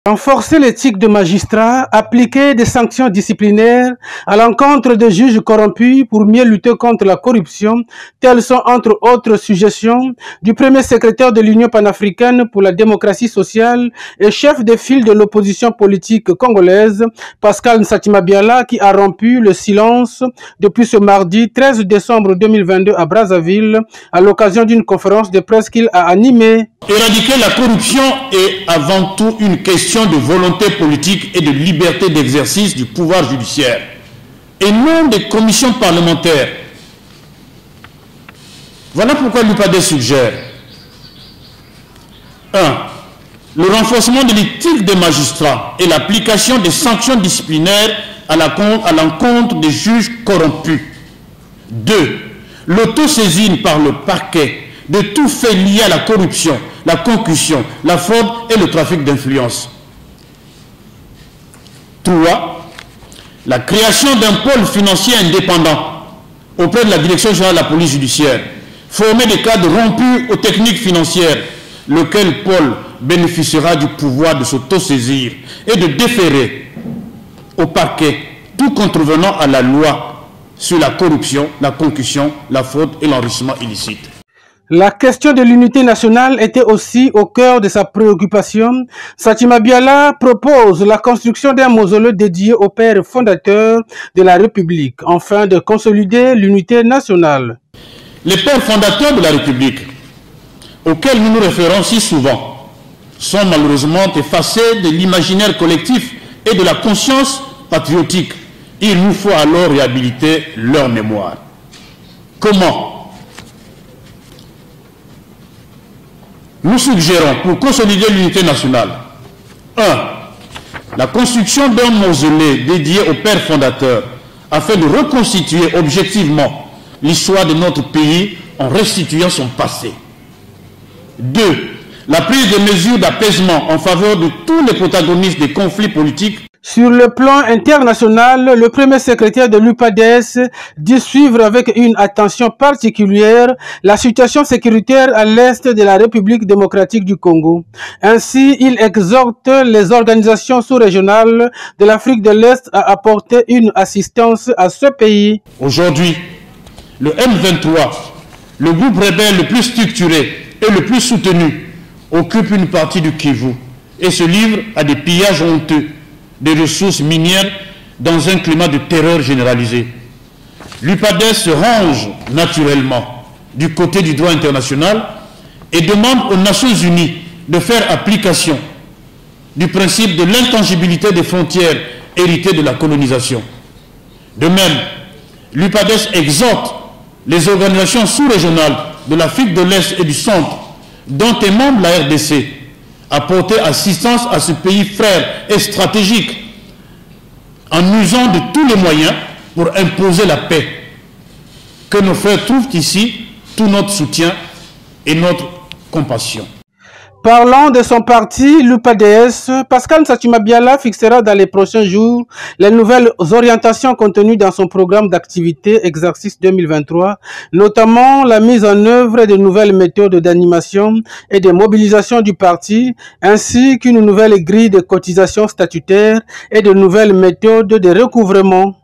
Renforcer l'éthique de magistrats, appliquer des sanctions disciplinaires à l'encontre des juges corrompus pour mieux lutter contre la corruption, telles sont entre autres suggestions du premier secrétaire de l'Union panafricaine pour la démocratie sociale et chef de file de l'opposition politique congolaise, Pascal Nsatimabia, qui a rompu le silence depuis ce mardi 13 décembre 2022 à Brazzaville à l'occasion d'une conférence de presse qu'il a animée. Éradiquer la corruption est avant tout une question de volonté politique et de liberté d'exercice du pouvoir judiciaire, et non des commissions parlementaires. Voilà pourquoi l'UPADES suggère 1. Le renforcement de l'éthique des magistrats et l'application des sanctions disciplinaires à l'encontre des juges corrompus. 2. L'autosaisine par le parquet de tout fait lié à la corruption, la concussion, la fraude et le trafic d'influence. 3. La création d'un pôle financier indépendant auprès de la Direction générale de la police judiciaire, former des cadres rompus aux techniques financières, lequel pôle bénéficiera du pouvoir de s'autosaisir et de déférer au parquet tout contrevenant à la loi sur la corruption, la concussion, la fraude et l'enrichissement illicite. La question de l'unité nationale était aussi au cœur de sa préoccupation. Nsatimabia propose la construction d'un mausolée dédié au père fondateur de la République, afin de consolider l'unité nationale. Les pères fondateurs de la République, auxquels nous nous référons si souvent, sont malheureusement effacés de l'imaginaire collectif et de la conscience patriotique. Il nous faut alors réhabiliter leur mémoire. Comment ? Nous suggérons, pour consolider l'unité nationale, 1. La construction d'un mausolée dédié au père fondateur, afin de reconstituer objectivement l'histoire de notre pays en restituant son passé. 2. La prise de mesures d'apaisement en faveur de tous les protagonistes des conflits politiques. Sur le plan international, le premier secrétaire de l'UPADES dit suivre avec une attention particulière la situation sécuritaire à l'est de la République démocratique du Congo. Ainsi, il exhorte les organisations sous-régionales de l'Afrique de l'Est à apporter une assistance à ce pays. Aujourd'hui, le M23, le groupe rebelle le plus structuré et le plus soutenu, occupe une partie du Kivu et se livre à des pillages honteux des ressources minières dans un climat de terreur généralisé. L'UPADES se range naturellement du côté du droit international et demande aux Nations Unies de faire application du principe de l'intangibilité des frontières héritées de la colonisation. De même, l'UPADES exhorte les organisations sous-régionales de l'Afrique de l'Est et du Centre, dont est membre la RDC, apporter assistance à ce pays frère et stratégique en usant de tous les moyens pour imposer la paix. Que nos frères trouvent ici tout notre soutien et notre compassion. Parlant de son parti, l'UPADES, Pascal Nsatimabia fixera dans les prochains jours les nouvelles orientations contenues dans son programme d'activité exercice 2023, notamment la mise en œuvre de nouvelles méthodes d'animation et de mobilisation du parti, ainsi qu'une nouvelle grille de cotisation statutaire et de nouvelles méthodes de recouvrement.